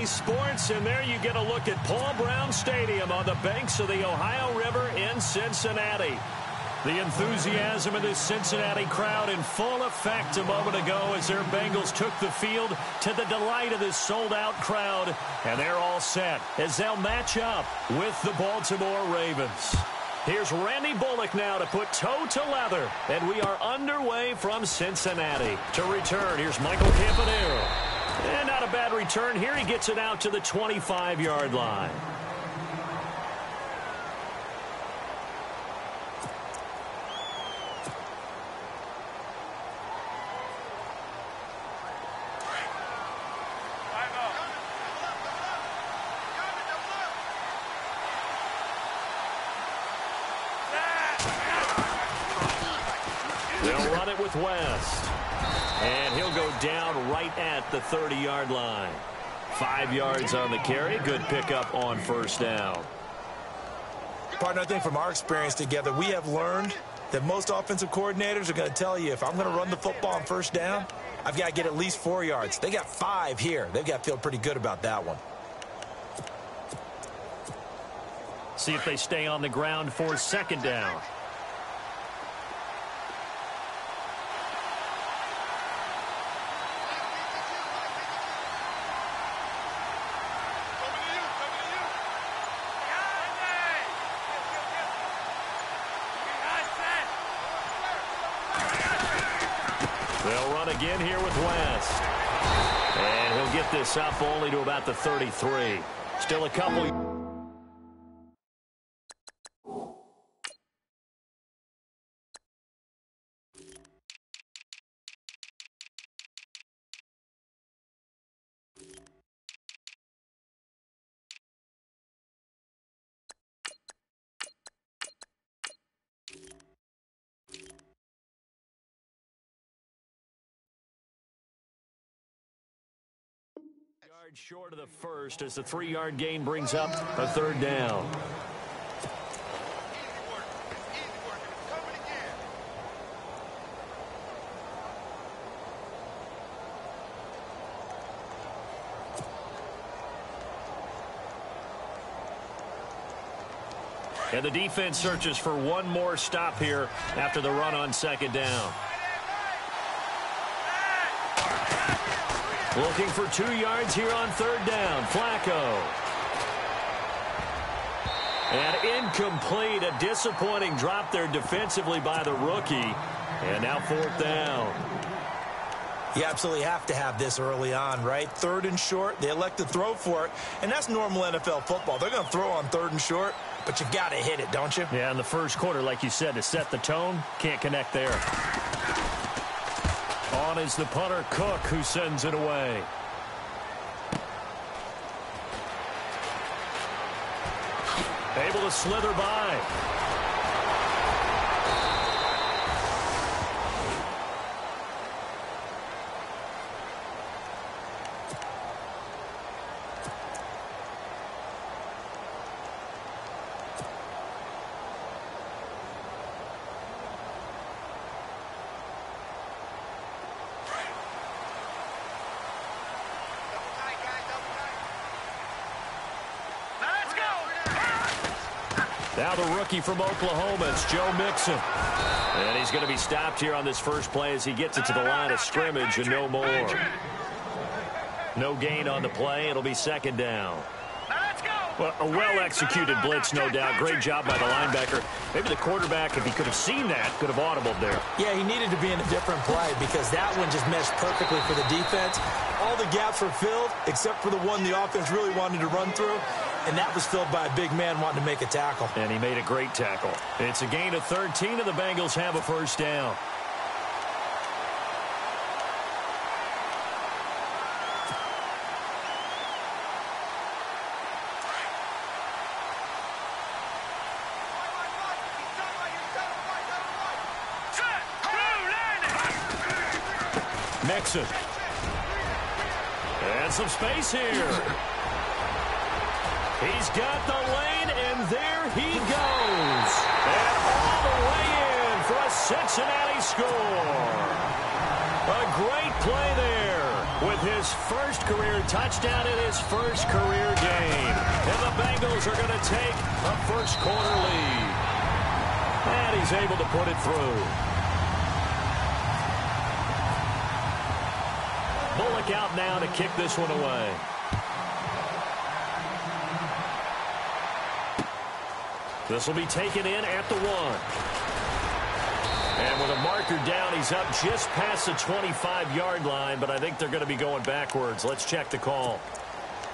Sports, and there you get a look at Paul Brown Stadium on the banks of the Ohio River in Cincinnati. The enthusiasm of this Cincinnati crowd in full effect a moment ago as their Bengals took the field to the delight of this sold-out crowd. And they're all set as they'll match up with the Baltimore Ravens. Here's Randy Bullock now to put toe to leather. And we are underway from Cincinnati. To return, here's Michael Campanero. And not a bad return here. He gets it out to the 25-yard line. They'll run it with West. And he'll go down right at the 30-yard line. 5 yards on the carry. Good pickup on first down. Partner, I think from our experience together, we have learned that most offensive coordinators are going to tell you, if I'm going to run the football on first down, I've got to get at least 4 yards. They got 5 here. They've got to feel pretty good about that one. See if they stay on the ground for second down. They'll run again here with West. And he'll get this up only to about the 33. Still a couple. Short of the first as the 3-yard gain brings up a third down. And the defense searches for one more stop here after the run on second down. Looking for 2 yards here on third down. Flacco. And incomplete. A disappointing drop there defensively by the rookie. And now fourth down. You absolutely have to have this early on, right? Third and short. They elect to throw for it. And that's normal NFL football. They're going to throw on third and short, but you've got to hit it, don't you? Yeah, in the first quarter, like you said, to set the tone, can't connect there. On is the punter, Cook, who sends it away. Able to slither by. Now the rookie from Oklahoma, it's Joe Mixon. And he's going to be stopped here on this first play as he gets it to the line of scrimmage and no more. No gain on the play. It'll be second down. Well, a well-executed blitz, no doubt. Great job by the linebacker. Maybe the quarterback, if he could have seen that, could have audibled there. Yeah, he needed to be in a different play because that one just meshed perfectly for the defense. All the gaps were filled except for the one the offense really wanted to run through. And that was filled by a big man wanting to make a tackle. And he made a great tackle. It's a gain of 13, and the Bengals have a first down. Mixon. And some space here. He's got the lane, and there he goes. And all the way in for a Cincinnati score. A great play there. with his first career touchdown in his first career game. And the Bengals are going to take a first-quarter lead. And he's able to put it through. Bullock out now to kick this one away. This will be taken in at the 1. And with a marker down, he's up just past the 25-yard line, but I think they're going to be going backwards. Let's check the call.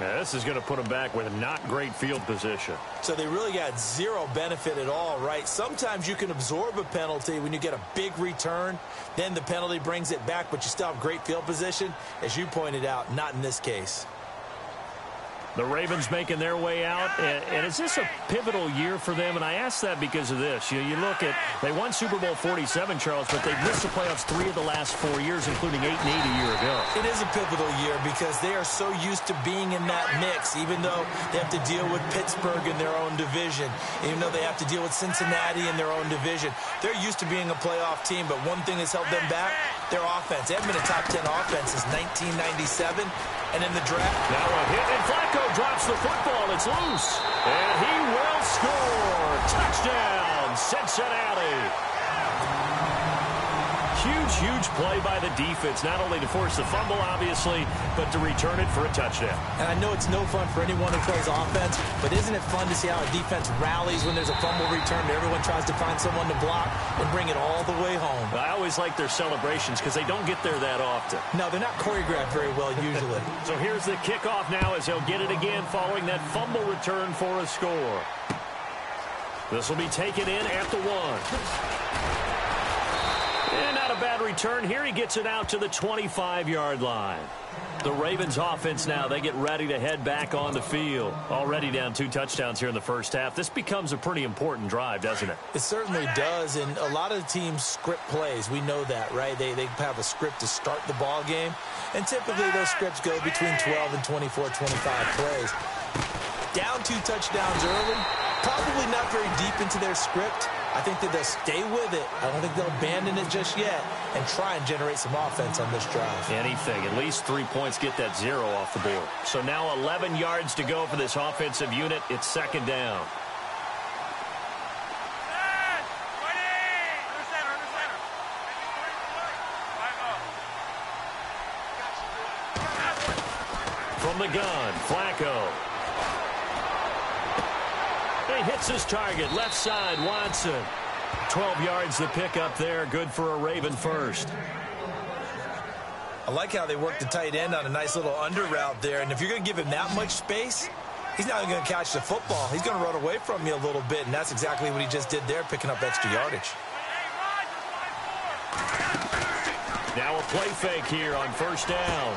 Now, this is going to put them back with not great field position. So they really got zero benefit at all, right? Sometimes you can absorb a penalty when you get a big return. Then the penalty brings it back, but you still have great field position. As you pointed out, not in this case. The Ravens making their way out, and is this a pivotal year for them? And I ask that because of this. You look at, they won Super Bowl 47, Charles, but they've missed the playoffs 3 of the last 4 years, including 8 and 8 a year ago. It is a pivotal year because they are so used to being in that mix, even though they have to deal with Pittsburgh in their own division, even though they have to deal with Cincinnati in their own division. They're used to being a playoff team, but one thing has held them back, their offense. They haven't been a top 10 offense since 1997. And in the draft. Now a hit, and Flacco drops the football. It's loose. And he will score. Touchdown, Cincinnati. Huge play by the defense, not only to force the fumble, obviously, but to return it for a touchdown. And I know it's no fun for anyone who plays offense, but isn't it fun to see how a defense rallies when there's a fumble return and everyone tries to find someone to block and bring it all the way home? I always like their celebrations because they don't get there that often. No, they're not choreographed very well usually. So here's the kickoff now as they'll get it again following that fumble return for a score. This will be taken in at the 1. And not a bad return. Here he gets it out to the 25-yard line. The Ravens offense now, they get ready to head back on the field. Already down 2 touchdowns here in the first half. This becomes a pretty important drive, doesn't it? It certainly does, and a lot of the teams script plays. We know that, right? They have a script to start the ball game, and typically those scripts go between 12 and 24, 25 plays. Down 2 touchdowns early, probably not very deep into their script. I think that they'll stay with it. I don't think they'll abandon it just yet and try and generate some offense on this drive. Anything. At least 3 points, get that 0 off the board. So now 11 yards to go for this offensive unit. It's second down. From the gun, Flacco. He hits his target, left side, Watson. 12 yards to pick up there, good for a Raven first. I like how they work the tight end on a nice little under route there, and if you're going to give him that much space, he's not even going to catch the football. He's going to run away from you a little bit, and that's exactly what he just did there, picking up extra yardage. Now a play fake here on first down.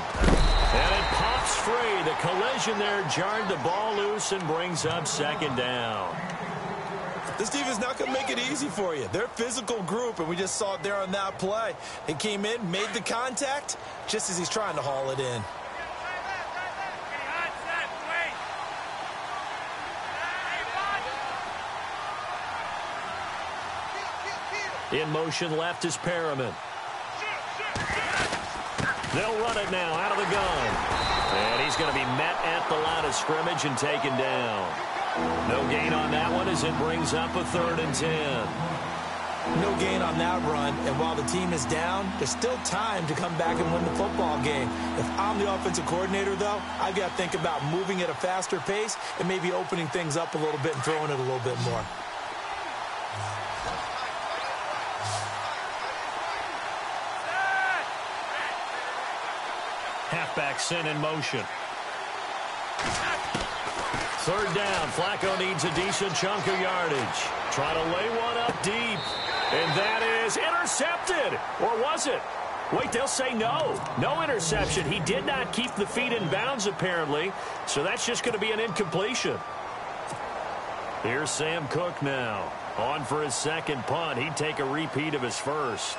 And it pops free. The collision there jarred the ball loose and brings up second down. This defense is not going to make it easy for you. They're a physical group, and we just saw it there on that play. He came in, made the contact, just as he's trying to haul it in. In motion left is Perriman. They'll run it now out of the gun. And he's going to be met at the line of scrimmage and taken down. No gain on that one as it brings up a 3rd and 10. No gain on that run, and while the team is down, there's still time to come back and win the football game. If I'm the offensive coordinator, though, I've got to think about moving at a faster pace and maybe opening things up a little bit and throwing it a little bit more. Halfback sent in motion. 3rd down. Flacco needs a decent chunk of yardage. Trying to lay one up deep. And that is intercepted. Or was it? Wait, they'll say no. No interception. He did not keep the feet in bounds, apparently. So that's just going to be an incompletion. Here's Sam Cook now. On for his second punt. He'd take a repeat of his first.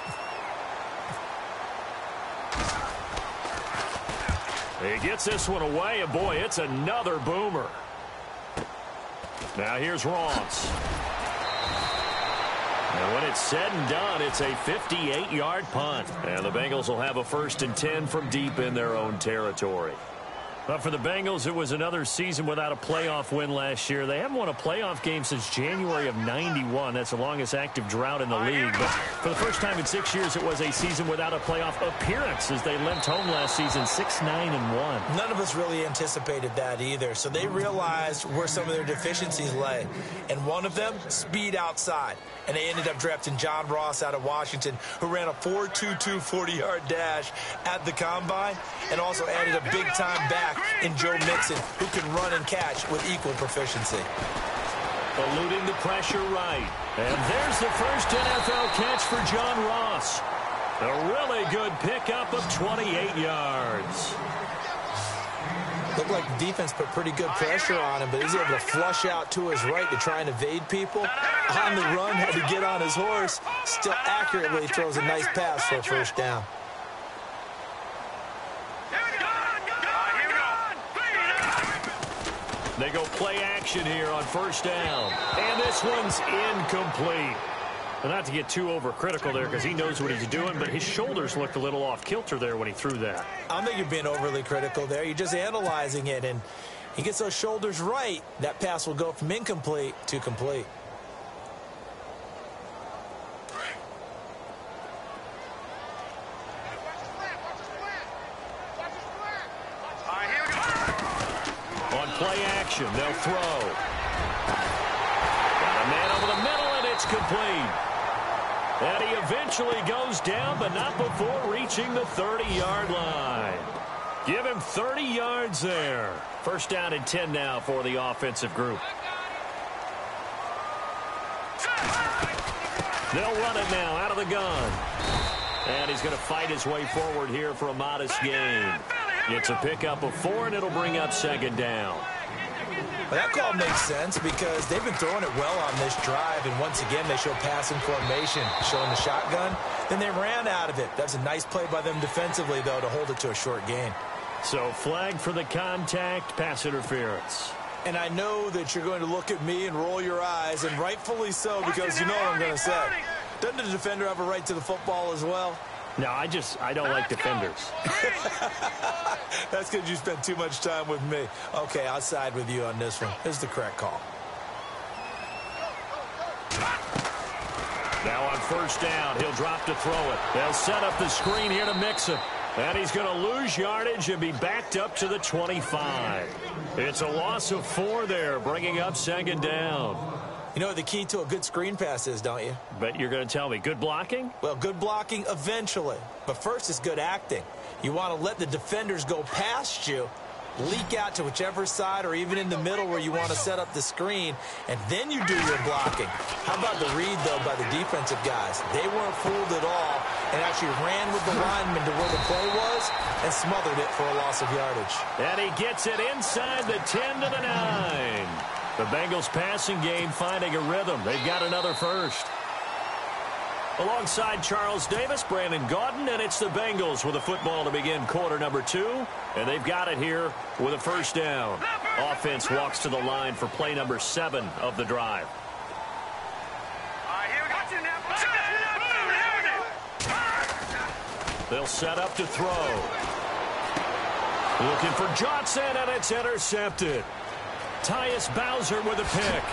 He gets this one away, and boy, it's another boomer. Now here's Ross. And when it's said and done, it's a 58-yard punt. And the Bengals will have a 1st and 10 from deep in their own territory. But for the Bengals, it was another season without a playoff win last year. They haven't won a playoff game since January of '91. That's the longest active drought in the league. But for the first time in 6 years, it was a season without a playoff appearance as they limped home last season 6-9-1. None of us really anticipated that either. So they realized where some of their deficiencies lay. And one of them, speed outside. And they ended up drafting John Ross out of Washington, who ran a 4.22 40-yard dash at the Combine, and also added a big-time back in Joe Mixon, who can run and catch with equal proficiency. Eluding the pressure right. And there's the first NFL catch for John Ross. A really good pickup of 28 yards. Looked like the defense put pretty good pressure on him, but he's able to flush out to his right to try and evade people. On the run, had to get on his horse. Still accurately throws a nice pass for a first down. They go play action here on first down. And this one's incomplete. Well, not to get too overcritical there because he knows what he's doing, but his shoulders looked a little off kilter there when he threw that. I don't think you're being overly critical there. You're just analyzing it, and he gets those shoulders right. That pass will go from incomplete to complete. On play action, they'll throw. Got a man over the middle, and it's complete. And he eventually goes down, but not before reaching the 30-yard line. Give him 30 yards there. First down and 10 now for the offensive group. They'll run it now out of the gun. And he's going to fight his way forward here for a modest gain. It's a pickup of 4, and it'll bring up 2nd down. Well, that call makes sense because they've been throwing it well on this drive, and once again they show passing formation, showing the shotgun. Then they ran out of it. That's a nice play by them defensively, though, to hold it to a short gain. So flag for the contact, pass interference. And I know that you're going to look at me and roll your eyes, and rightfully so, because you know what I'm going to say. Doesn't the defender have a right to the football as well? No, I don't like defenders. That's because you spent too much time with me. Okay, I'll side with you on this one. This is the correct call. Now on first down, he'll drop to throw it. They'll set up the screen here to mix it. And he's going to lose yardage and be backed up to the 25. It's a loss of 4 there, bringing up 2nd down. You know what the key to a good screen pass is, don't you? Bet you're going to tell me. Good blocking? Well, good blocking eventually. But first is good acting. You want to let the defenders go past you, leak out to whichever side or even in the middle where you want to set up the screen, and then you do your blocking. How about the read, though, by the defensive guys? They weren't fooled at all and actually ran with the lineman to where the play was and smothered it for a loss of yardage. And he gets it inside the 10 to the 9. The Bengals passing game finding a rhythm. They've got another first. Alongside Charles Davis, Brandon Gaudin, and it's the Bengals with a football to begin quarter number 2. And they've got it here with a first down. Offense walks to the line for play number 7 of the drive. They'll set up to throw. Looking for Johnson, and it's intercepted. Tyus Bowser with a pick.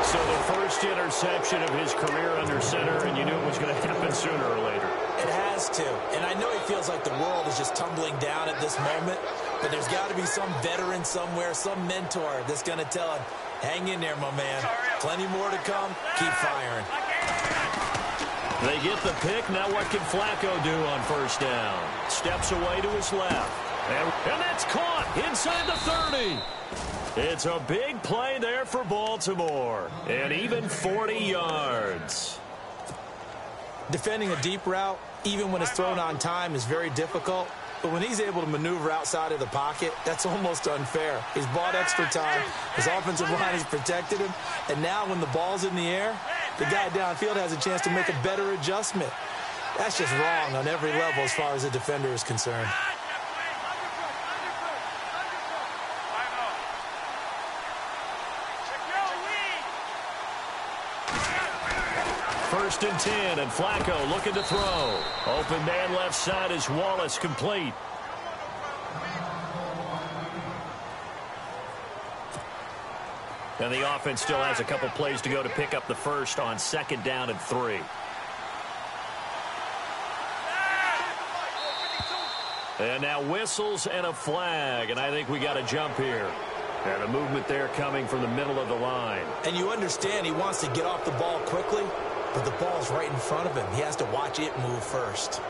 So the first interception of his career under center, and you knew it was going to happen sooner or later. It has to. And I know he feels like the world is just tumbling down at this moment, but there's got to be some veteran somewhere, some mentor that's going to tell him, hang in there, my man. Plenty more to come. Keep firing. They get the pick. Now what can Flacco do on first down? Steps away to his left. And that's caught inside the 30. It's a big play there for Baltimore. And even 40 yards. Defending a deep route, even when it's thrown on time, is very difficult. But when he's able to maneuver outside of the pocket, that's almost unfair. He's bought extra time. His offensive line has protected him. And now when the ball's in the air, the guy downfield has a chance to make a better adjustment. That's just wrong on every level as far as the defender is concerned. first and 10, and Flacco looking to throw. Open man left side is Wallace, complete. And the offense still has a couple plays to go to pick up the first on 2nd down and 3. And now whistles and a flag, and I think we got a jump here. And a movement there coming from the middle of the line. And you understand he wants to get off the ball quickly, but the ball's right in front of him. He has to watch it move first.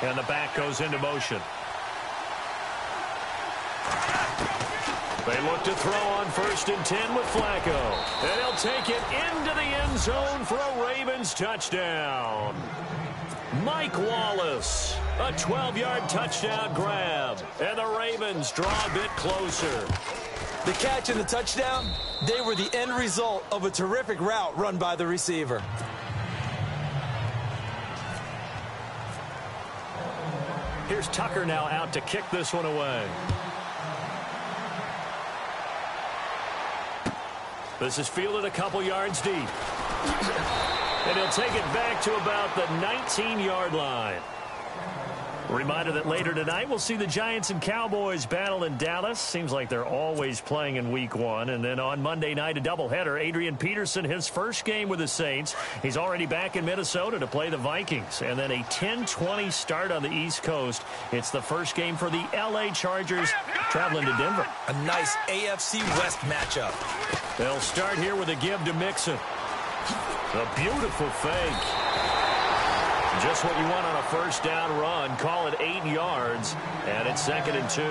And the back goes into motion. They look to throw on 1st and 10 with Flacco. And he'll take it into the end zone for a Ravens touchdown. Mike Wallace, a 12-yard touchdown grab. And the Ravens draw a bit closer. The catch and the touchdown, they were the end result of a terrific route run by the receiver. Here's Tucker now out to kick this one away. This is fielded a couple yards deep. And he'll take it back to about the 19-yard line. Reminder that later tonight we'll see the Giants and Cowboys battle in Dallas. Seems like they're always playing in week 1. And then on Monday night, a doubleheader. Adrian Peterson, his first game with the Saints. He's already back in Minnesota to play the Vikings. And then a 10:20 start on the East Coast. It's the first game for the L.A. Chargers traveling to Denver. A nice AFC West matchup. They'll start here with a give to Mixon. A beautiful fake. Just what you want on a first down run. Call it 8 yards, and it's 2nd and 2.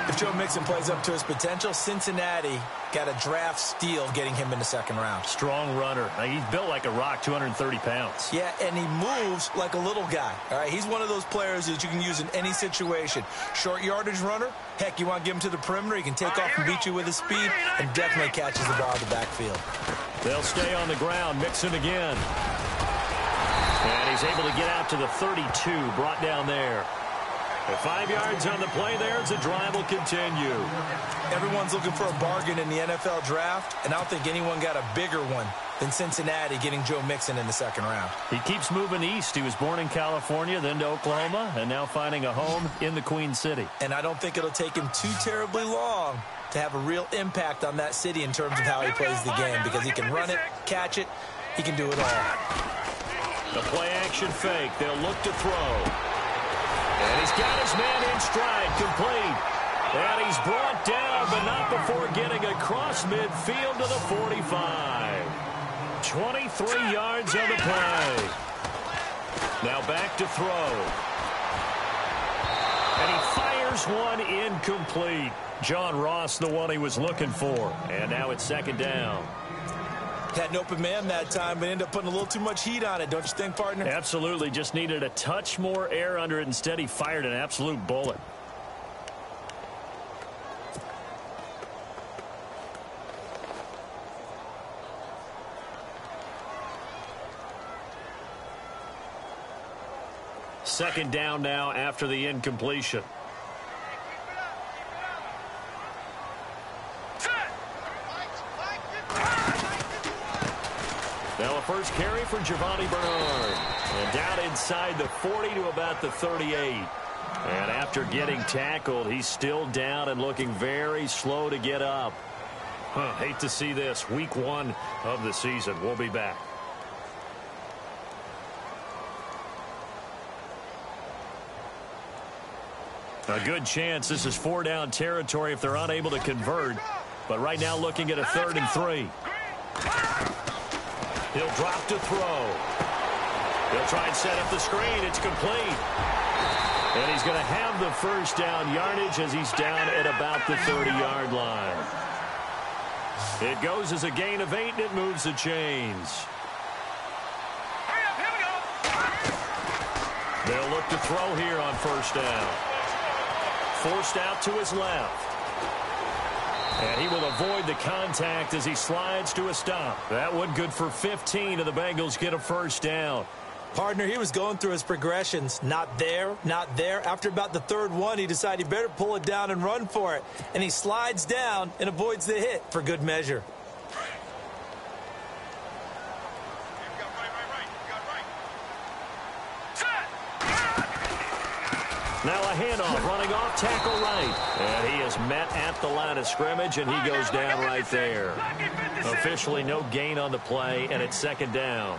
If Joe Mixon plays up to his potential, Cincinnati got a draft steal getting him in the 2nd round. Strong runner. He's built like a rock, 230 pounds. Yeah, and he moves like a little guy. All right, he's one of those players that you can use in any situation. Short yardage runner. Heck, you want to give him to the perimeter. He can take off and beat you with his speed, and definitely catches the ball in the backfield. They'll stay on the ground. Mixon again. And he's able to get out to the 32, brought down there. The 5 yards on the play there as the drive will continue. Everyone's looking for a bargain in the NFL draft, and I don't think anyone got a bigger one than Cincinnati getting Joe Mixon in the 2nd round. He keeps moving east. He was born in California, then to Oklahoma, and now finding a home in the Queen City. And I don't think it'll take him too terribly long to have a real impact on that city in terms of how he plays the game, because he can run it, catch it, he can do it all. The play-action fake. They'll look to throw. And he's got his man in stride, complete. And he's brought down, but not before getting across midfield to the 45. 23 yards on the play. Now back to throw. And he fires one incomplete. John Ross, the one he was looking for. And now it's 2nd down. Had an open man that time, but ended up putting a little too much heat on it, don't you think, partner? Absolutely. Just needed a touch more air under it. Instead, he fired an absolute bullet. Second down now after the incompletion. Now a first carry for Giovanni Bernard. And down inside the 40 to about the 38. And after getting tackled, he's still down and looking very slow to get up. Hate to see this. Week 1 of the season. We'll be back. A good chance this is 4-down territory if they're unable to convert. But right now looking at a 3rd and 3. He'll drop to throw. He'll try and set up the screen. It's complete. And he's going to have the first down yardage as he's down at about the 30-yard line. It goes as a gain of 8, and it moves the chains. They'll look to throw here on first down. Forced out to his left. And he will avoid the contact as he slides to a stop. That one good for 15, and the Bengals get a first down. Partner, he was going through his progressions. Not there, not there. After about the third one, he decided he better pull it down and run for it. And he slides down and avoids the hit for good measure. Now a handoff, running off tackle right. And he is met at the line of scrimmage, and he goes down right there. Officially no gain on the play, and it's second down.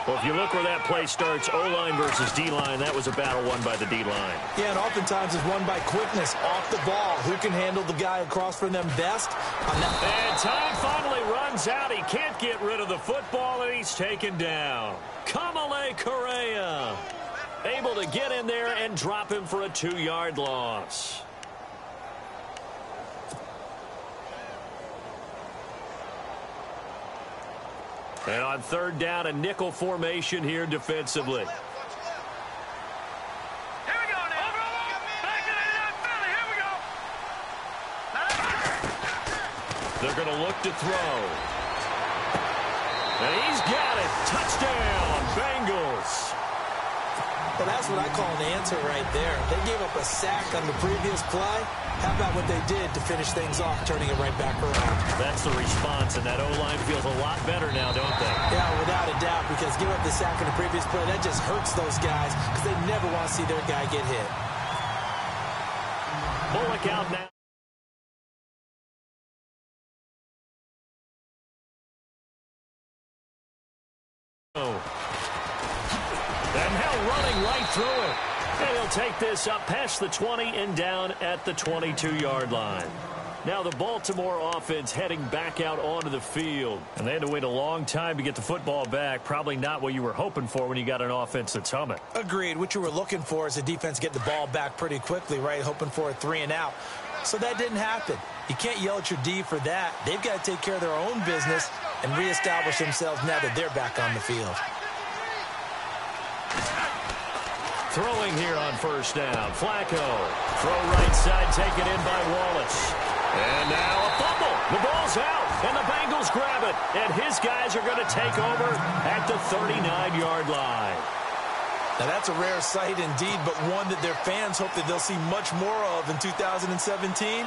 Well, if you look where that play starts, O-line versus D-line, that was a battle won by the D-line. Yeah, and oftentimes it's won by quickness off the ball. Who can handle the guy across from them best? And time finally runs out. He can't get rid of the football, and he's taken down. Kamale Correa able to get in there and drop him for a 2-yard loss. And on third down, a nickel formation here defensively. Here we go now. Back to the Philly. Here we go. They're going to look to throw. And he's got it. Touchdown, Bengals. Well, that's what I call an answer right there. They gave up a sack on the previous play. How about what they did to finish things off, turning it right back around? That's the response, and that O-line feels a lot better now, don't they? Yeah, without a doubt, because give up the sack on the previous play, that just hurts those guys because they never want to see their guy get hit. Bullock out now. And now running right through it. And he'll take this up past the 20 and down at the 22-yard line. Now the Baltimore offense heading back out onto the field. And they had to wait a long time to get the football back. Probably not what you were hoping for when you got an offense that's humming. Agreed. What you were looking for is the defense getting the ball back pretty quickly, right? Hoping for a 3 and out. So that didn't happen. You can't yell at your D for that. They've got to take care of their own business and reestablish themselves now that they're back on the field. Throwing here on first down. Flacco. Throw right side, taken in by Wallace. And now a fumble. The ball's out, and the Bengals grab it. And his guys are going to take over at the 39-yard line. Now, that's a rare sight indeed, but one that their fans hope that they'll see much more of in 2017.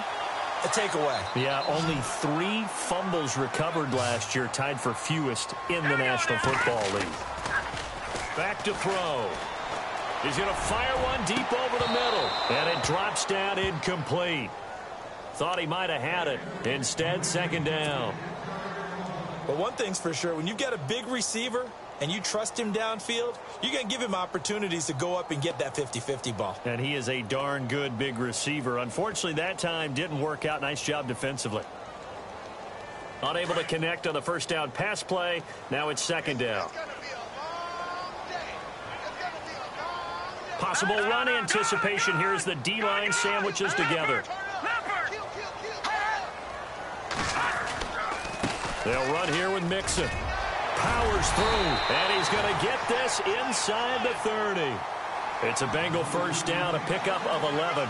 A takeaway. Yeah, only 3 fumbles recovered last year, tied for fewest in the National Football League. Back to throw. He's going to fire one deep over the middle, and it drops down incomplete. Thought he might have had it. Instead, second down. But one thing's for sure, when you've got a big receiver and you trust him downfield, you're going to give him opportunities to go up and get that 50-50 ball. And he is a darn good big receiver. Unfortunately, that time didn't work out. Nice job defensively. Unable to connect on the first down pass play. Now it's second down. Possible run anticipation here as the D-line sandwiches together. They'll run here with Mixon. Powers through, and he's going to get this inside the 30. It's a Bengal first down, a pickup of 11.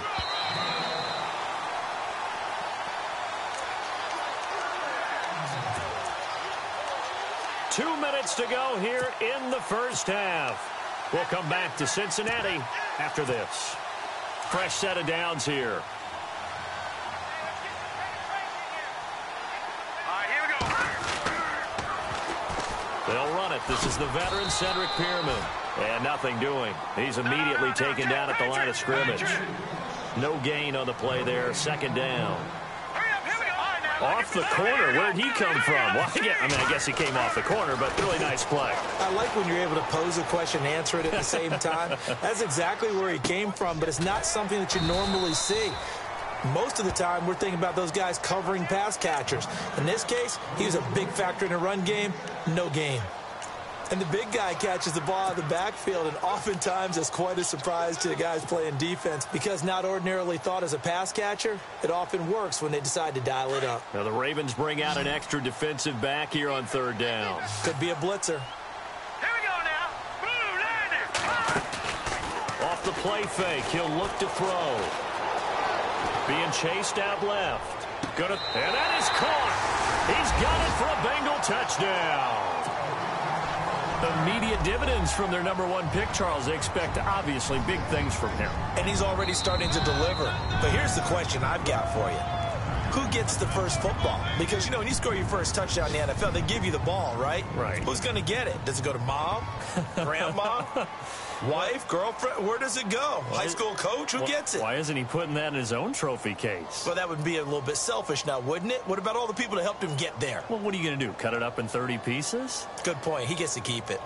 Two minutes to go here in the first half. We'll come back to Cincinnati after this. Fresh set of downs here. They'll run it. This is the veteran Cedric Pierman. And nothing doing. He's immediately taken down at the line of scrimmage. No gain on the play there. Second down. Off the corner. Where'd he come from? Well, yeah, I guess he came off the corner, but really nice play. I like when you're able to pose a question and answer it at the same time. That's exactly where he came from, but it's not something that you normally see. Most of the time, we're thinking about those guys covering pass catchers. In this case, he was a big factor in the run game. No gain. And the big guy catches the ball out of the backfield, and oftentimes that's quite a surprise to the guys playing defense because not ordinarily thought as a pass catcher, it often works when they decide to dial it up. Now the Ravens bring out an extra defensive back here on third down. Could be a blitzer. Here we go now. Blue landing. Off the play fake, he'll look to throw. Being chased out left. And that is caught. He's got it for a Bengal touchdown. Immediate dividends from their #1 pick, Charles. They expect, obviously, big things from him. And he's already starting to deliver. But here's the question I've got for you. Who gets the first football? Because, you know, when you score your first touchdown in the NFL, they give you the ball, right? Right. Who's going to get it? Does it go to mom? Grandma? Wife? Girlfriend? Where does it go? High school coach? Who gets it? Why isn't he putting that in his own trophy case? Well, that would be a little bit selfish now, wouldn't it? What about all the people that helped him get there? Well, what are you going to do? Cut it up in 30 pieces? Good point. He gets to keep it.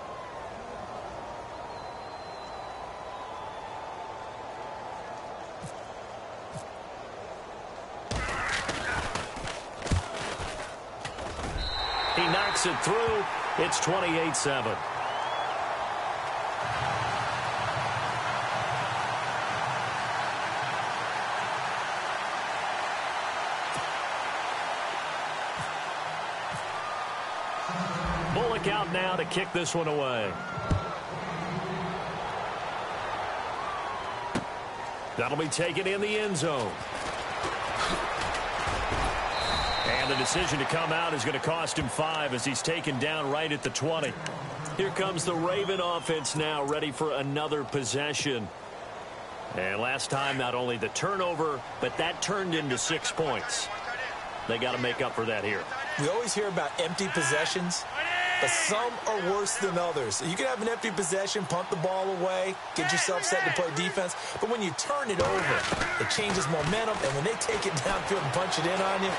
He knocks it through. It's 28-7. Bullock out now to kick this one away. That'll be taken in the end zone. And the decision to come out is going to cost him 5 as he's taken down right at the 20. Here comes the Raven offense now, ready for another possession. And last time, not only the turnover, but that turned into 6 points. They got to make up for that here. We always hear about empty possessions, but some are worse than others. You can have an empty possession, punt the ball away, get yourself set to play defense, but when you turn it over, it changes momentum, and when they take it downfield and punch it in on you,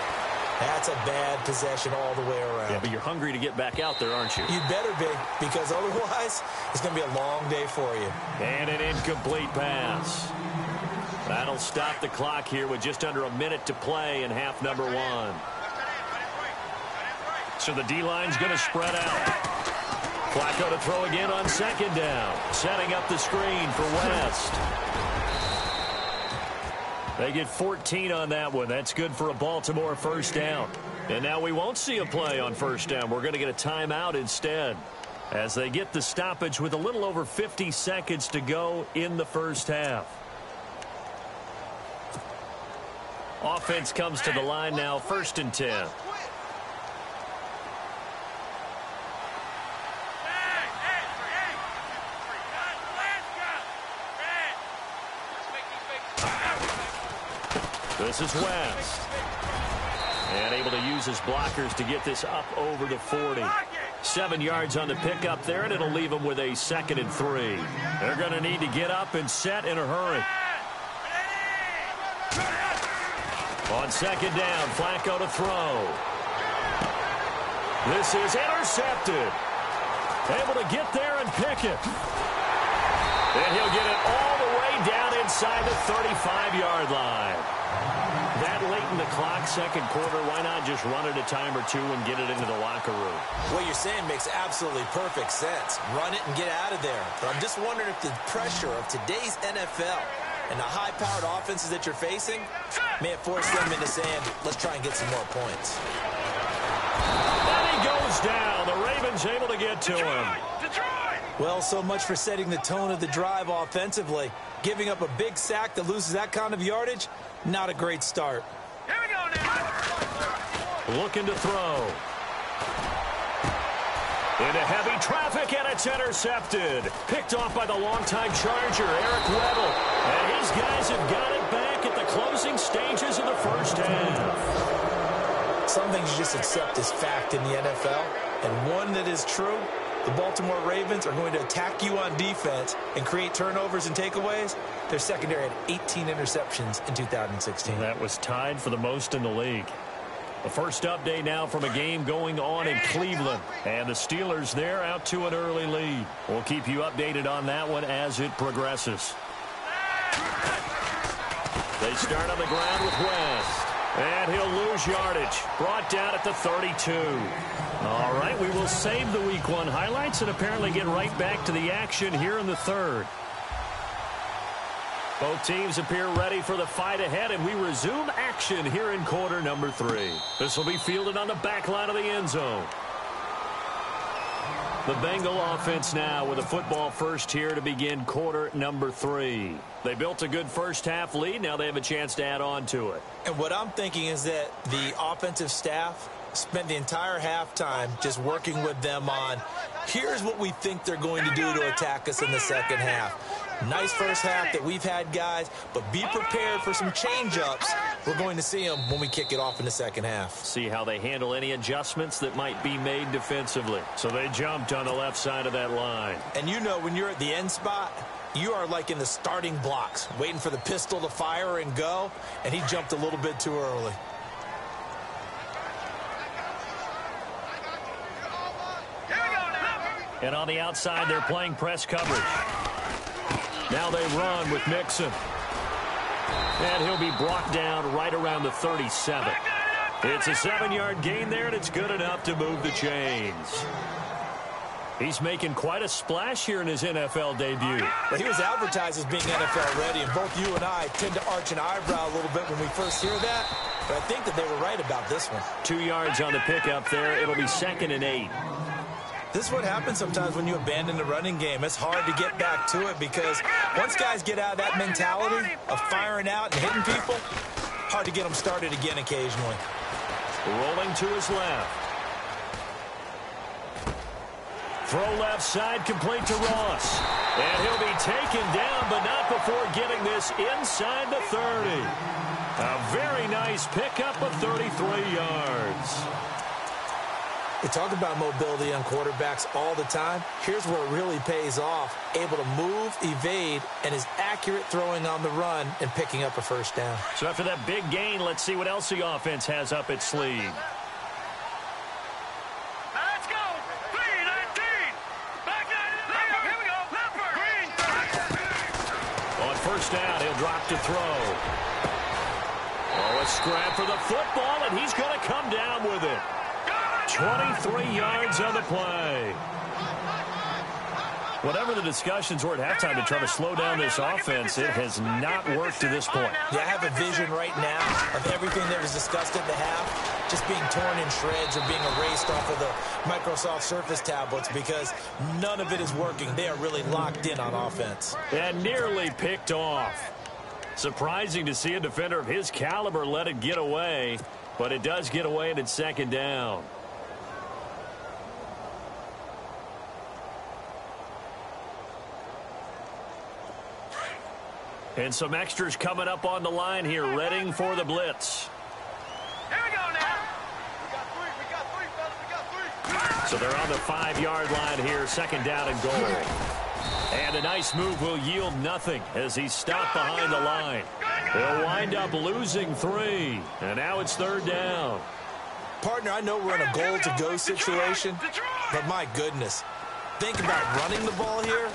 that's a bad possession all the way around. Yeah, but you're hungry to get back out there, aren't you? You better be, because otherwise, it's going to be a long day for you. And an incomplete pass. That'll stop the clock here with just under a minute to play in half number 1. So the D-line's going to spread out. Flacco to throw again on second down. Setting up the screen for West. They get 14 on that one. That's good for a Baltimore first down. And now we won't see a play on first down. We're going to get a timeout instead as they get the stoppage with a little over 50 seconds to go in the first half. Offense comes to the line now, 1st and 10. This is West. And able to use his blockers to get this up over the 40. 7 yards on the pickup there, and it'll leave them with a 2nd and 3. They're going to need to get up and set in a hurry. On second down, Flacco to throw. This is intercepted. Able to get there and pick it. And he'll get it all the way down inside the 35-yard line. That late in the clock, second quarter, why not just run it a time or two and get it into the locker room? What you're saying makes absolutely perfect sense. Run it and get out of there. But I'm just wondering if the pressure of today's NFL and the high-powered offenses that you're facing may have forced them into saying, let's try and get some more points. And he goes down. The Ravens able to get to him. Well, so much for setting the tone of the drive offensively. Giving up a big sack that loses that kind of yardage, not a great start. Here we go now. Looking to throw. Into heavy traffic, and it's intercepted. Picked off by the longtime Charger, Eric Weddle. And his guys have got it back at the closing stages of the first half. Some things you just accept as fact in the NFL, and one that is true, the Baltimore Ravens are going to attack you on defense and create turnovers and takeaways. Their secondary had 18 interceptions in 2016. That was tied for the most in the league. The first update now from a game going on in Cleveland. And the Steelers there out to an early lead. We'll keep you updated on that one as it progresses. They start on the ground with West. And he'll lose yardage. Brought down at the 32. All right, we will save the Week 1 highlights and apparently get right back to the action here in the third. Both teams appear ready for the fight ahead, and we resume action here in quarter number 3. This will be fielded on the back line of the end zone. The Bengal offense now with a football first here to begin quarter number 3. They built a good first half lead. Now they have a chance to add on to it. And what I'm thinking is that the offensive staff spent the entire halftime just working with them on, here's what we think they're going to do to attack us in the second half. Nice first half that we've had, guys, but be prepared for some change-ups. We're going to see them when we kick it off in the second half. See how they handle any adjustments that might be made defensively. So they jumped on the left side of that line. And you know, when you're at the end spot, you are like in the starting blocks, waiting for the pistol to fire and go, and he jumped a little bit too early. And on the outside, they're playing press coverage. Now they run with Mixon. And he'll be brought down right around the 37. It's a 7-yard gain there, and it's good enough to move the chains. He's making quite a splash here in his NFL debut. But he was advertised as being NFL ready, and both you and I tend to arch an eyebrow a little bit when we first hear that. But I think that they were right about this one. 2 yards on the pickup there. It'll be 2nd and 8. This is what happens sometimes when you abandon the running game. It's hard to get back to it because once guys get out of that mentality of firing out and hitting people, hard to get them started again occasionally. Rolling to his left. Throw left side, complete to Ross. And he'll be taken down, but not before getting this inside the 30. A very nice pickup of 33 yards. We talk about mobility on quarterbacks all the time. Here's where it really pays off. Able to move, evade, and is accurate throwing on the run and picking up a first down. So after that big gain, let's see what else the offense has up its sleeve. Let's go. 3-19. Back here we go. On first down, he'll drop to throw. Oh, a scrap for the football, and he's going to come down with it. 23 yards on the play. Whatever the discussions were at halftime to try to slow down this offense, it has not worked to this point. Yeah, I have a vision right now of everything that was discussed at the half just being torn in shreds or being erased off of the Microsoft Surface tablets because none of it is working. They are really locked in on offense. And nearly picked off. Surprising to see a defender of his caliber let it get away, but it does get away and it's 2nd down. And some extras coming up on the line here, readying for the blitz. Here we go now. We got three, fellas. We got 3. So they're on the 5-yard line here, 2nd down and goal. And a nice move will yield nothing as he's stopped behind the line. They'll wind up losing 3. And now it's 3rd down. Partner, I know we're in a goal-to-go situation, but my goodness, think about running the ball here.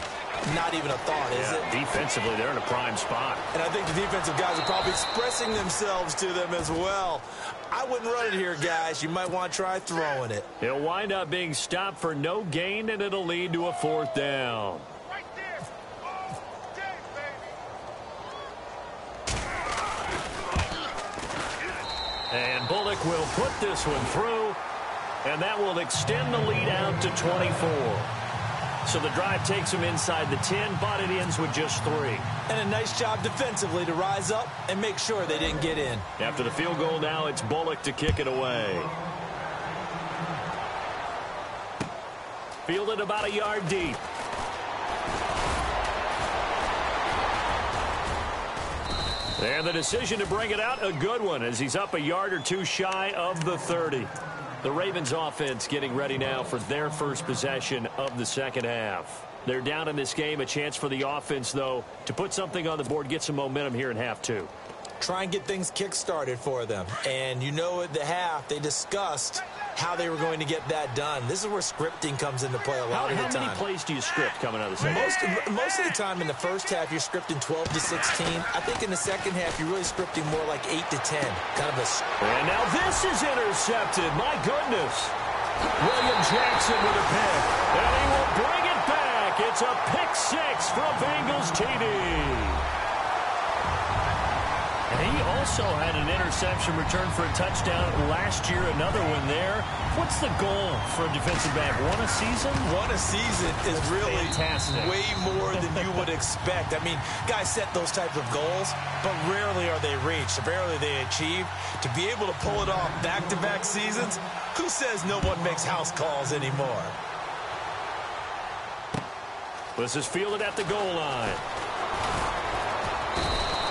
Not even a thought, is it? Defensively, they're in a prime spot. And I think the defensive guys are probably expressing themselves to them as well. I wouldn't run it here, guys. You might want to try throwing it. He'll wind up being stopped for no gain, and it'll lead to a 4th down. Right there. Oh, dang, baby. And Bullock will put this one through, and that will extend the lead out to 24. So the drive takes him inside the 10, but it ends with just 3. And a nice job defensively to rise up and make sure they didn't get in. After the field goal now, it's Bullock to kick it away. Fielded about a yard deep. And the decision to bring it out, a good one, as he's up a yard or 2 shy of the 30. The Ravens offense getting ready now for their first possession of the second half. They're down in this game. A chance for the offense, though, to put something on the board, get some momentum here in half 2. Try and get things kick-started for them. And you know at the half, they discussed how they were going to get that done. This is where scripting comes into play a lot of the time. How many plays do you script coming out of the second half? Most of the time in the first half, you're scripting 12 to 16. I think in the second half, you're really scripting more like 8 to 10. Kind of a... And now this is intercepted. My goodness. William Jackson with a pick. And he will bring it back. It's a pick 6 for a Bengals TD. And he also had an interception return for a touchdown last year, another one there. What's the goal for a defensive back? One a season? One a season is really fantastic. Way more than you would expect. I mean, guys set those types of goals, but rarely are they reached, rarely they achieved. To be able to pull it off back-to-back seasons, who says no one makes house calls anymore? This is fielded at the goal line.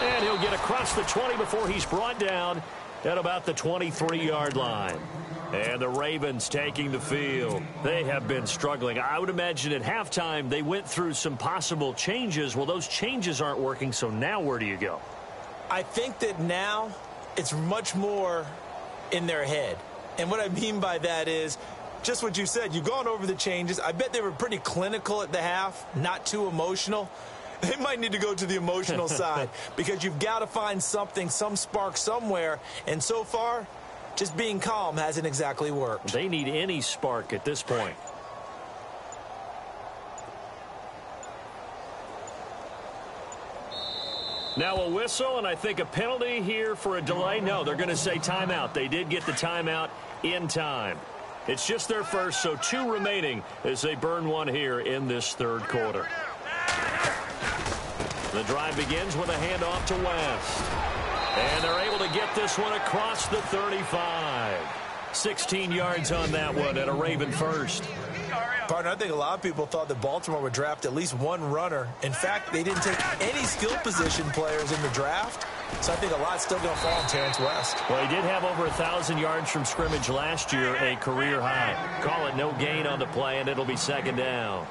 And he'll get across the 20 before he's brought down at about the 23-yard line. And the Ravens taking the field. They have been struggling. I would imagine at halftime they went through some possible changes. Well, those changes aren't working, so now where do you go? I think that now it's much more in their head. And what I mean by that is just what you said. You've gone over the changes. I bet they were pretty clinical at the half, not too emotional. They might need to go to the emotional side because you've got to find something, some spark somewhere. And so far, just being calm hasn't exactly worked. They need any spark at this point. Now a whistle, and I think a penalty here for a delay. No, they're going to say timeout. They did get the timeout in time. It's just their first, so 2 remaining as they burn one here in this third quarter. The drive begins with a handoff to West. And they're able to get this one across the 35. 16 yards on that one and a Raven first. Partner, I think a lot of people thought that Baltimore would draft at least one runner. In fact, they didn't take any skill position players in the draft. So I think a lot's still going to fall on Terrence West. Well, he did have over 1,000 yards from scrimmage last year, a career high. Call it no gain on the play, and it'll be second down.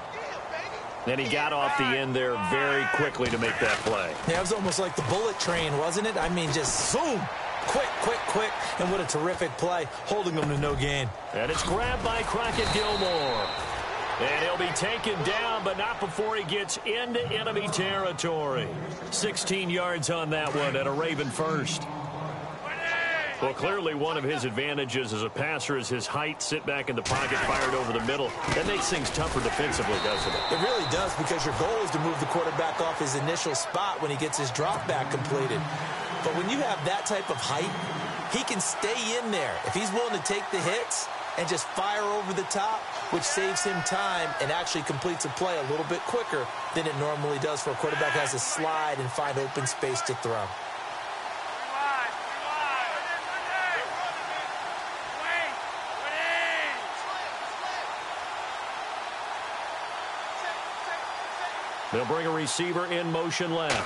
Then he got off the end there very quickly to make that play. Yeah, it was almost like the bullet train, wasn't it? I mean, just zoom. Quick, quick, quick. And what a terrific play, holding them to no gain. And it's grabbed by Crockett Gilmore. And he'll be taken down, but not before he gets into enemy territory. 16 yards on that one and a Raven first. Well, clearly one of his advantages as a passer is his height. Sit back in the pocket, fired over the middle. That makes things tougher defensively, doesn't it? It really does, because your goal is to move the quarterback off his initial spot when he gets his drop back completed. But when you have that type of height, he can stay in there. If he's willing to take the hits and just fire over the top, which saves him time and actually completes a play a little bit quicker than it normally does for a quarterback who has to slide and find open space to throw. They'll bring a receiver in motion left.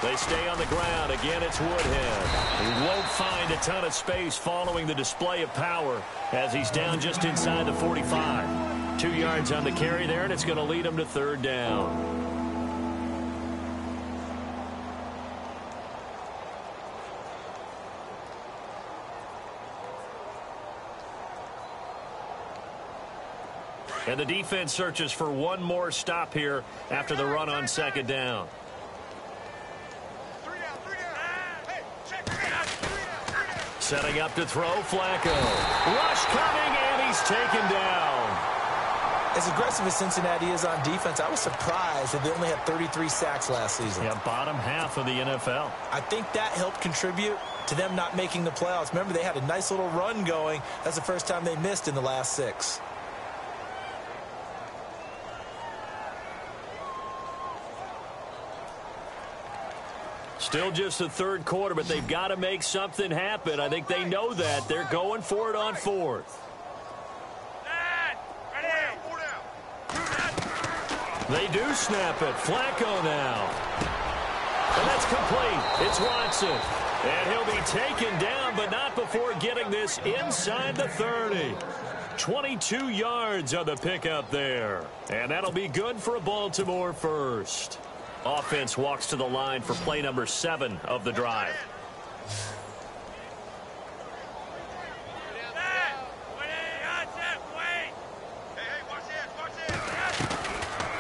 They stay on the ground. Again, it's Woodhead. He won't find a ton of space following the display of power as he's down just inside the 45. 2 yards on the carry there, and it's going to lead him to third down. And the defense searches for one more stop here after the run on second down. Setting up to throw, Flacco. Rush coming, and he's taken down. As aggressive as Cincinnati is on defense, I was surprised that they only had 33 sacks last season. Yeah, bottom half of the NFL. I think that helped contribute to them not making the playoffs. Remember, they had a nice little run going. That's the first time they missed in the last 6. Still just the third quarter, but they've got to make something happen. I think they know that. They're going for it on fourth. They do snap it. Flacco now. And that's complete. It's Watson. And he'll be taken down, but not before getting this inside the 30. 22 yards on the pickup there. And that'll be good for a Baltimore first. Offense walks to the line for play number 7 of the drive.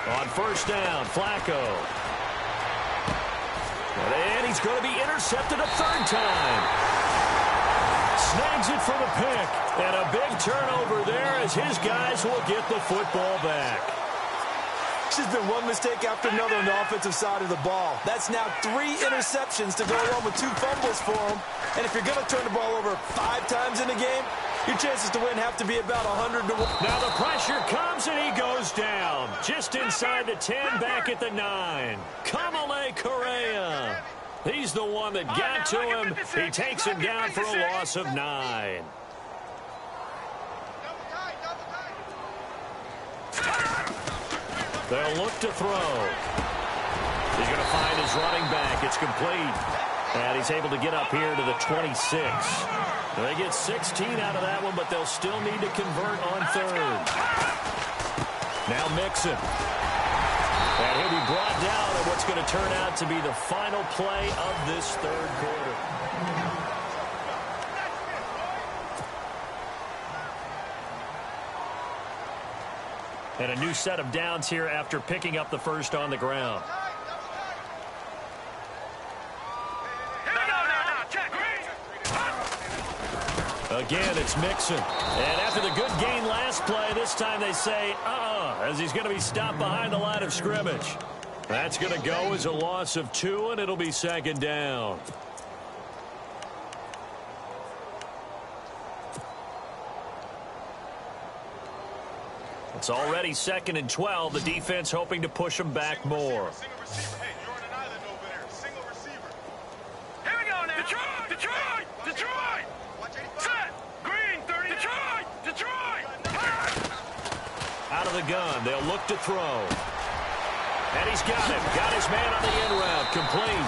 On first down, Flacco. And he's going to be intercepted a third time. Snags it for the pick. And a big turnover there as his guys will get the football back. It's just been one mistake after another on the offensive side of the ball. That's now 3 interceptions to go along with 2 fumbles for him. And if you're going to turn the ball over 5 times in a game, your chances to win have to be about 100 to 1. Now the pressure comes and he goes down. Just inside the 10, back at the 9. Kamale Correa. He's the one that got to him. He takes him down for a loss of 9. They'll look to throw. He's going to find his running back. It's complete. And he's able to get up here to the 26. They get 16 out of that one, but they'll still need to convert on 3rd. Now Mixon. And he'll be brought down in what's going to turn out to be the final play of this 3rd quarter. And a new set of downs here after picking up the first on the ground. Again, it's Mixon. And after the good gain last play, this time they say, as he's going to be stopped behind the line of scrimmage. That's going to go as a loss of 2, and it'll be 2nd down. It's already 2nd and 12. The defense hoping to push them back more. Out of the gun, they'll look to throw. And he's got him. Got his man on the in route. Complete.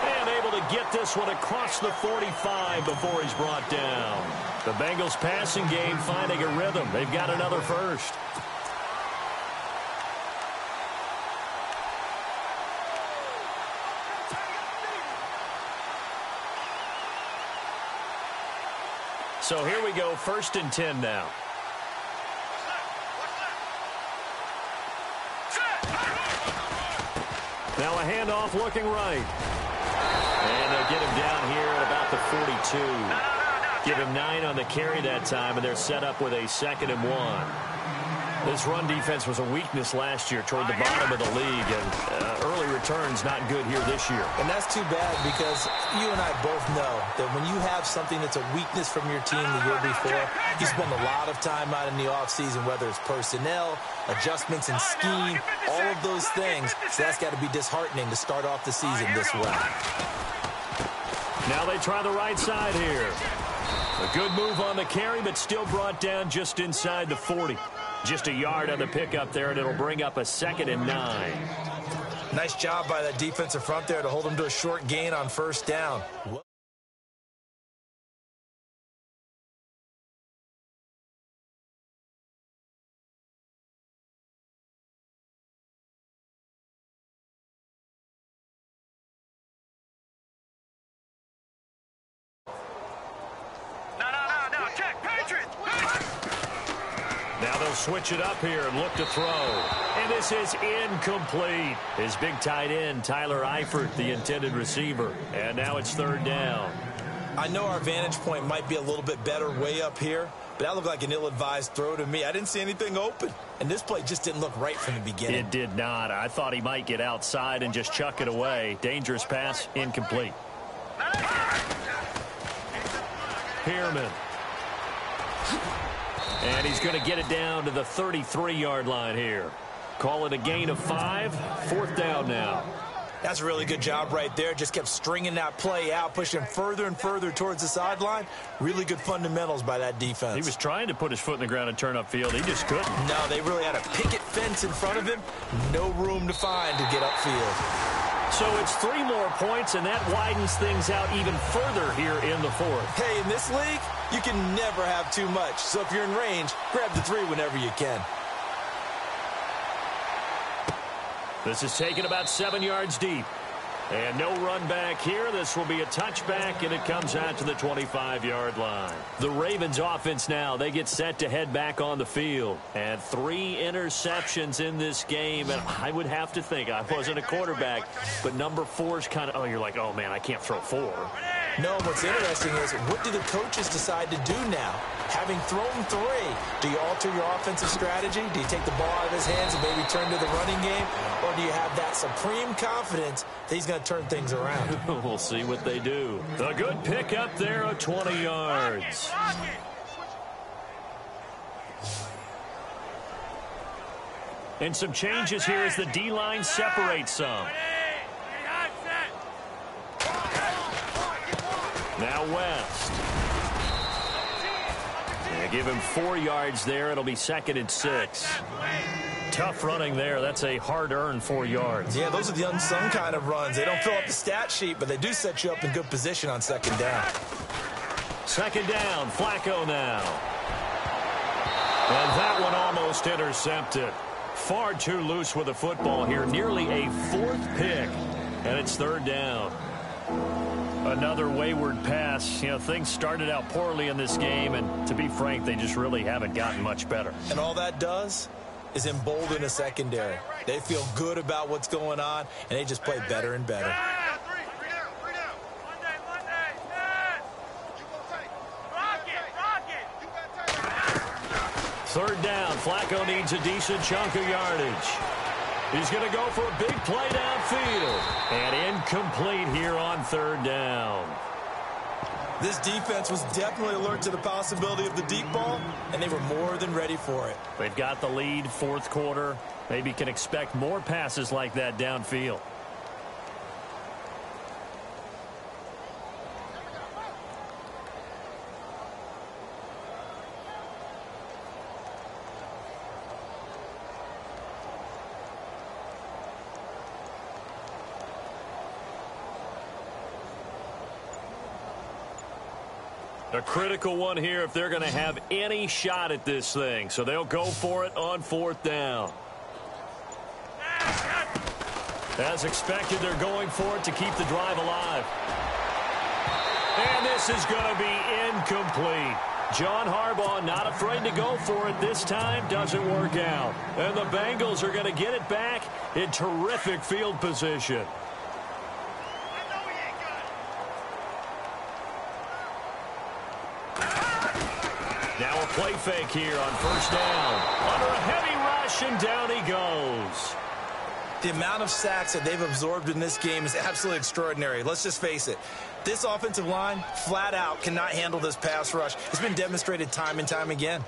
And able to get this one across the 45 before he's brought down. The Bengals passing game finding a rhythm. They've got another first. So here we go, 1st and 10 now. Now a handoff looking right. And they'll get him down here at about the 42. Give him 9 on the carry that time, and they're set up with a 2nd and 1. This run defense was a weakness last year toward the bottom of the league, and early returns not good here this year. And that's too bad because you and I both know that when you have something that's a weakness from your team the year before, you spend a lot of time out in the offseason, whether it's personnel, adjustments in scheme, all of those things. So that's got to be disheartening to start off the season this way. Now they try the right side here. A good move on the carry, but still brought down just inside the 40. Just a yard on the pickup there, and it'll bring up a 2nd and 9. Nice job by that defensive front there to hold them to a short gain on 1st down. Now they'll switch it up here and look to throw. And this is incomplete. His big tight end, Tyler Eifert, the intended receiver. And now it's 3rd down. I know our vantage point might be a little bit better way up here, but that looked like an ill-advised throw to me. I didn't see anything open. And this play just didn't look right from the beginning. It did not. I thought he might get outside and just chuck it away. Dangerous pass, incomplete. Pearman. And he's going to get it down to the 33-yard line here. Call it a gain of 5. 4th down now. That's a really good job right there. Just kept stringing that play out, pushing further and further towards the sideline. Really good fundamentals by that defense. He was trying to put his foot in the ground and turn upfield. He just couldn't. No, they really had a picket fence in front of him. No room to find to get upfield. So it's 3 more points, and that widens things out even further here in the 4th. Hey, in this league, you can never have too much. So if you're in range, grab the 3 whenever you can. This is taken about 7 yards deep. And no run back here. This will be a touchback, and it comes out to the 25-yard line. The Ravens offense now, they get set to head back on the field. And 3 interceptions in this game. And I would have to think, I wasn't a quarterback, but number 4 is kind of, you're like, oh, man, I can't throw 4. No, what's interesting is, what do the coaches decide to do now? Having thrown 3, do you alter your offensive strategy? Do you take the ball out of his hands and maybe turn to the running game? Or do you have that supreme confidence that he's going to turn things around? We'll see what they do. A good pick up there of 20 yards. And some changes here as the D-line separates some. Now West. They give him 4 yards there. It'll be 2nd and 6. Tough running there. That's a hard-earned 4 yards. Yeah, those are the unsung kind of runs. They don't fill up the stat sheet, but they do set you up in good position on 2nd down. 2nd down, Flacco now. And that one almost intercepted. Far too loose with the football here. Nearly a 4th pick. And it's 3rd down. Another wayward pass. You know, things started out poorly in this game, and to be frank, they just really haven't gotten much better. And all that does is embolden a secondary. They feel good about what's going on, and they just play better and better. Third down. Flacco needs a decent chunk of yardage. He's going to go for a big play downfield. And incomplete here on 3rd down. This defense was definitely alert to the possibility of the deep ball, and they were more than ready for it. They've got the lead, 4th quarter. Maybe can expect more passes like that downfield. A critical one here if they're going to have any shot at this thing. So they'll go for it on 4th down. As expected, they're going for it to keep the drive alive. And this is going to be incomplete. John Harbaugh not afraid to go for it this time. Doesn't work out. And the Bengals are going to get it back in terrific field position. Now a play fake here on 1st down. Under a heavy rush, and down he goes. The amount of sacks that they've absorbed in this game is absolutely extraordinary. Let's just face it. This offensive line, flat out, cannot handle this pass rush. It's been demonstrated time and time again.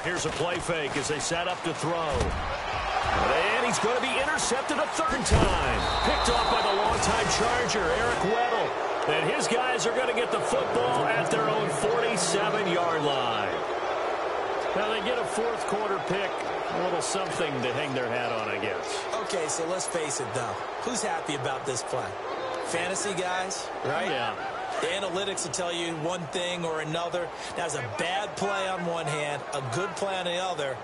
Here's a play fake as they set up to throw. And he's going to be intercepted a 3rd time. Picked off by the longtime Charger, Eric Weddle. And his guys are going to get the football at their own 47-yard line. Now they get a 4th quarter pick. A little something to hang their hat on, I guess. Okay, so let's face it, though. Who's happy about this play? Fantasy guys, right? Yeah. The analytics will tell you one thing or another. That's a bad play on one hand, a good play on the other.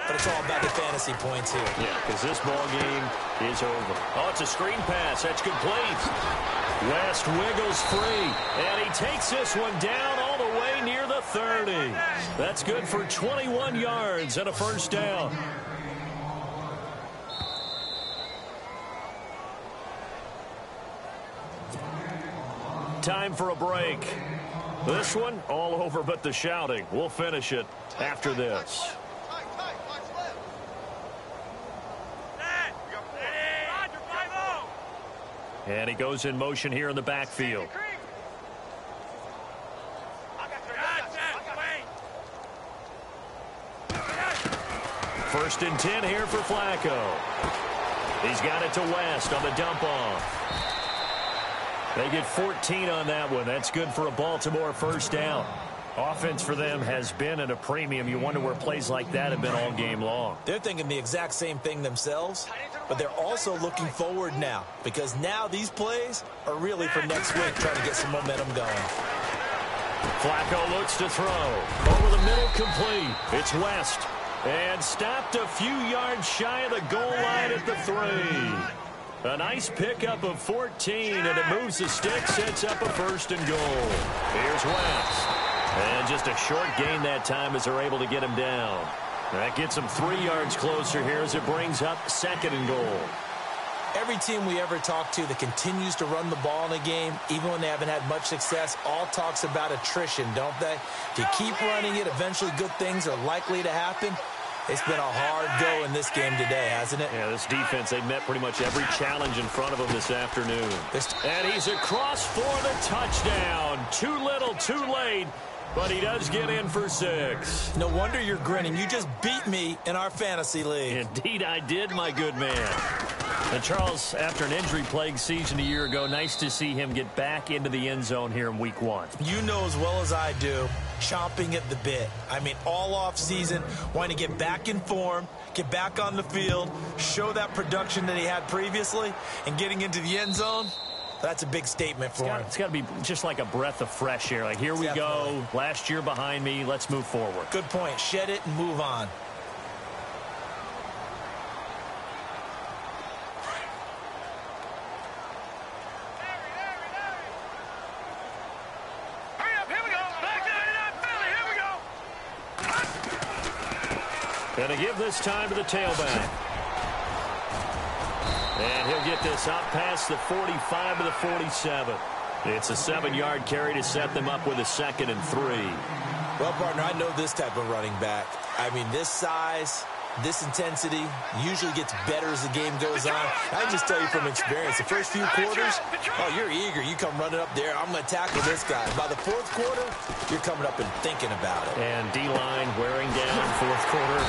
But it's all about the fantasy points here. Yeah, because this ball game is over. Oh, it's a screen pass. That's complete. West wiggles free, and he takes this one down all the way near the 30. That's good for 21 yards and a 1st down. Time for a break. This one, all over but the shouting. We'll finish it after this. And he goes in motion here in the backfield. First and 10 here for Flacco. He's got it to West on the dump off. They get 14 on that one. That's good for a Baltimore 1st down. Offense for them has been at a premium. You wonder where plays like that have been all game long. They're thinking the exact same thing themselves, but they're also looking forward now, because now these plays are really for next week, trying to get some momentum going. Flacco looks to throw. Over the middle, complete. It's West. And stopped a few yards shy of the goal line at the 3. A nice pickup of 14, and it moves the stick, sets up a 1st and goal. Here's West. And just a short gain that time as they're able to get him down. That gets them 3 yards closer here as it brings up 2nd and goal. Every team we ever talk to that continues to run the ball in a game, even when they haven't had much success, all talks about attrition, don't they? If you keep running it, eventually good things are likely to happen. It's been a hard go in this game today, hasn't it? Yeah, this defense, they met pretty much every challenge in front of them this afternoon. And he's across for the touchdown. Too little, too late. But he does get in for 6. No wonder you're grinning. You just beat me in our fantasy league. Indeed I did, my good man. And Charles, after an injury-plagued season a year ago, nice to see him get back into the end zone here in Week 1. You know as well as I do, chomping at the bit. I mean, all off season, wanting to get back in form, get back on the field, show that production that he had previously, and getting into the end zone. That's a big statement for him. It's got to be just like a breath of fresh air. Like, here we go. Last year behind me. Let's move forward. Good point. Shed it and move on. Hurry up, here we go. Black 99 Philly, here we go. Going to give this time to the tailback. And he'll get this out past the 45 to the 47. It's a 7-yard carry to set them up with a 2nd and 3. Well, partner, I know this type of running back. I mean, this size, this intensity usually gets better as the game goes on. I can just tell you from experience, the first few quarters, oh, you're eager. You come running up there. I'm going to tackle this guy. By the 4th quarter, you're coming up and thinking about it. And D-line wearing down 4th quarter.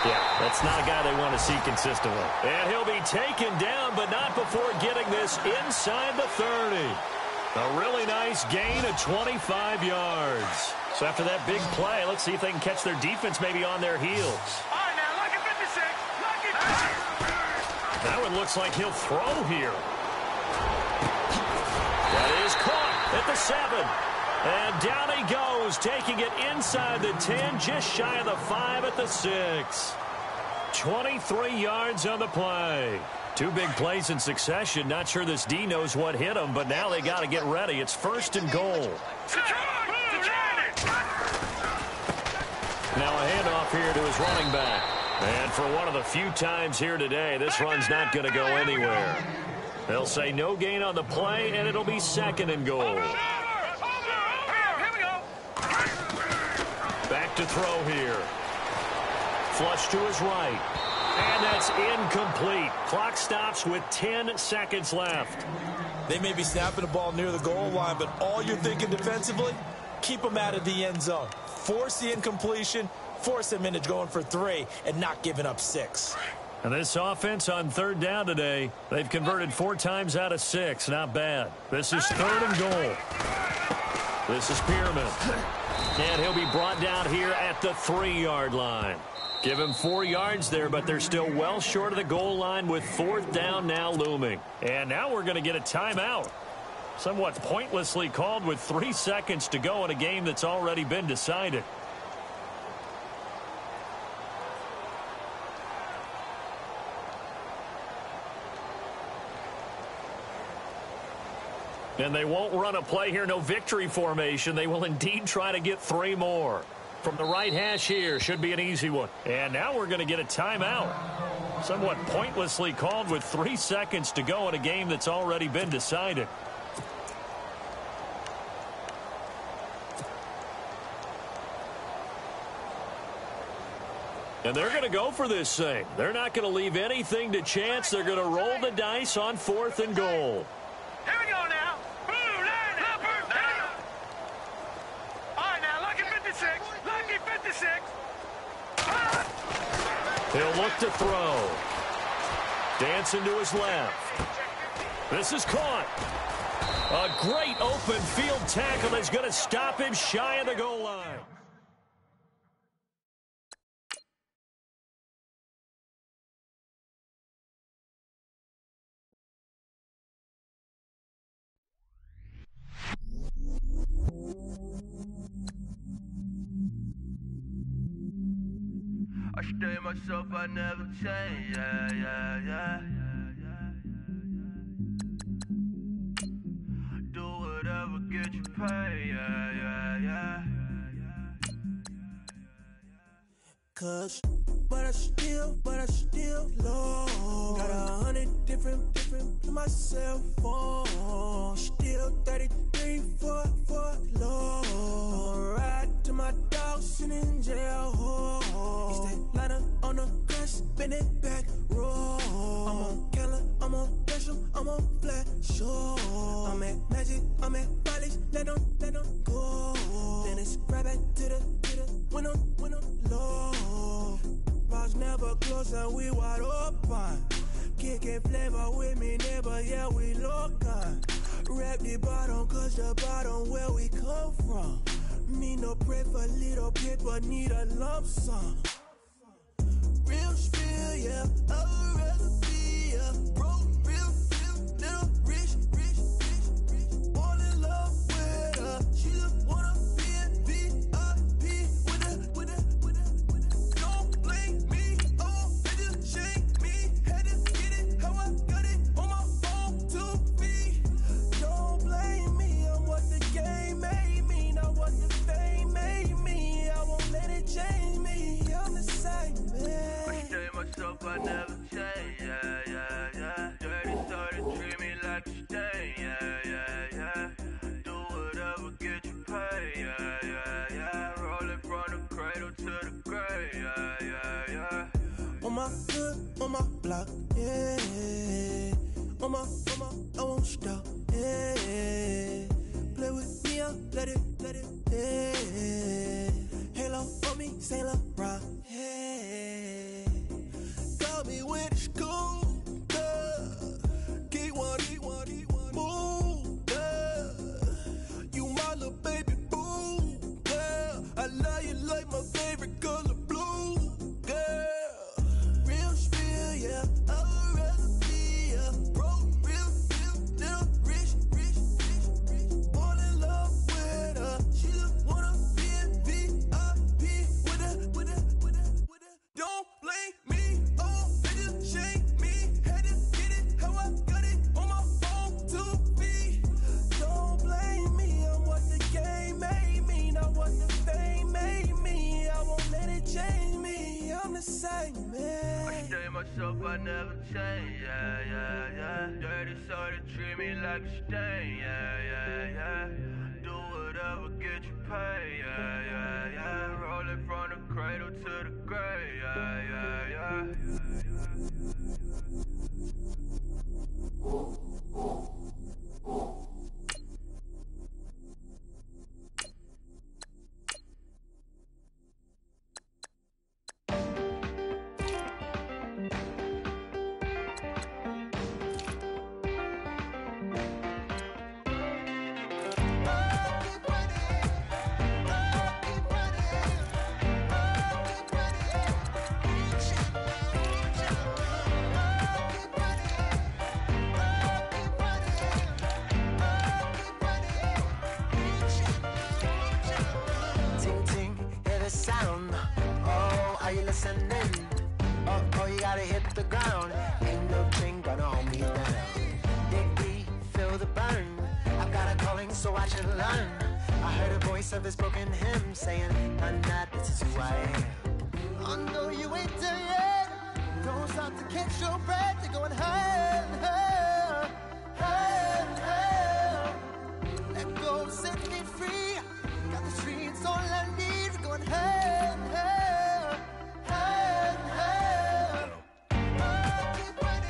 Yeah, that's not a guy they want to see consistently. And he'll be taken down, but not before getting this inside the 30. A really nice gain of 25 yards. So after that big play, let's see if they can catch their defense maybe on their heels. All right, now, lucky 56. Lucky 56. That one looks like he'll throw here. That is caught at the 7. And down he goes, taking it inside the 10, just shy of the 5 at the 6. 23 yards on the play. 2 big plays in succession. Not sure this D knows what hit him, but now they got to get ready. It's 1st and goal. Now a handoff here to his running back. And for one of the few times here today, this run's not going to go anywhere. They'll say no gain on the play, and it'll be 2nd and goal. Back to throw here. Flush to his right. And that's incomplete. Clock stops with 10 seconds left. They may be snapping the ball near the goal line, but all you're thinking defensively, keep them out of the end zone. Force the incompletion, force them into going for 3, and not giving up 6. And this offense on 3rd down today, they've converted 4 times out of 6. Not bad. This is 3rd and goal. This is Pearman. And he'll be brought down here at the 3-yard line. Give him 4 yards there, but they're still well short of the goal line with 4th down now looming. And now we're going to get a timeout. Somewhat pointlessly called with 3 seconds to go in a game that's already been decided. And they won't run a play here, no victory formation. They will indeed try to get 3 more. From the right hash here, should be an easy one. And now we're going to get a timeout. Somewhat pointlessly called with 3 seconds to go in a game that's already been decided. And they're going to go for this thing. They're not going to leave anything to chance. They're going to roll the dice on 4th and goal. Here we go now. Blue line, Hopper, down. All right, now, lucky 56. Lucky 56. He'll look to throw. Dancing to his left. This is caught. A great open field tackle is going to stop him shy of the goal line. I stay myself, I never change, yeah. Do whatever, get you paid, yeah. 'Cause but I still low. Got 100 different to my cell phone. Still 33 for low. I'ma ride to my dog sitting in jail. He stay liner on the grass, spin it back, roll. I'm on Keller, I'm on Gresham, I'm on Flat Shore. I'm at Magic, I'm at Polish, let them go. Then it's right back to the when I'm low. Bars never close and we wide open. Kicking flavor with me, neighbor, yeah, we local. Rap the bottom, cause the bottom where we come from. Me no pray for little paper, need a lump sum. Real spill, yeah, I'd rather be a broke, real, little rich. All in love with her, she just wanna be in VIP with her. Don't blame me, oh, they just shame me. Had to get it, how I got it, on my phone to me. Don't blame me, I'm what the game made me, not what the fame made me. I won't let it change me, I'm the same man. I stay myself, I never change, yeah. Dirty started treat me like a stain, yeah. Do whatever, get you paid, yeah. Roll it from the cradle to the grave, yeah. On my hood, on my block, yeah. On my, I won't stop, yeah. Play with me, I'll let it, yeah. Halo on me, Saint Laurent, yeah. Got me with the school, keep one, move, you my little baby boo, girl. I love you like my favorite color blue, girl. Real spill, yeah, I'd rather be a broke, real, little rich. All in love with her, she just wanna be in VIP with her. Don't blame me, oh, they just shame me. Had to get it, how I got it, on my phone to me. Don't blame me, I'm what the game made me, not what the fame made me. I won't let it change me, I'm the same I man. stay myself, I never change, yeah. Dirty sorta treat me like a stain, yeah. Do whatever, get you paid, yeah. Roll it from the cradle to the grave, yeah. Sound, oh, are you listening? Oh, you gotta hit the ground. Ain't no thing gonna hold me down. Dig deep, feel the burn. I've got a calling, so I should learn. I heard a voice of this broken hymn saying, "Nah, this is who I am." I know you ain't there yet. Don't stop to catch your breath. You're going higher, higher. Let go, set me free. Got the streets all I need. Going higher, higher. Keep running.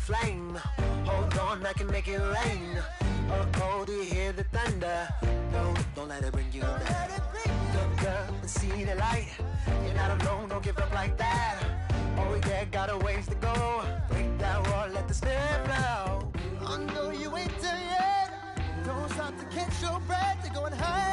Flame, hold on, I can make it rain. Oh, do you hear the thunder? No, don't let it bring you down. Look up and see the light. You're not alone, don't give up like that. Oh yeah, got a ways to go. Break that wall, let the spirit flow. I know you ain't there yet. Don't stop to catch your breath. You're going high.